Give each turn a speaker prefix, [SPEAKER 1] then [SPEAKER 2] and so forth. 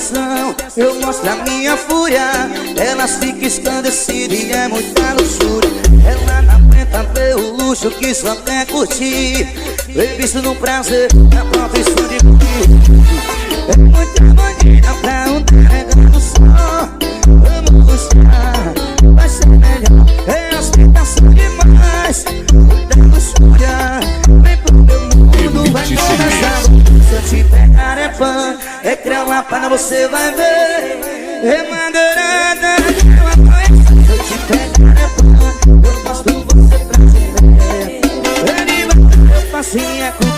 [SPEAKER 1] atenção, eu mostro a minha fúria. Elas ficam escandecidas e é muita luxúria. Ela não aguenta ver o luxo que só quer curtir. Vem visto no prazer, na profissão de curtir. É muita bandida pra um carregando só. Vamos puxar, vai ser melhor. É ostentação demais, muita luxúria. Vem pro meu mundo, vai começar. Se eu te pegar é fã, é crelapada, você vai ver. É madeirada, se eu te pegar é fã, eu mostro você pra você ver. Ele vai, eu faço minha coisa.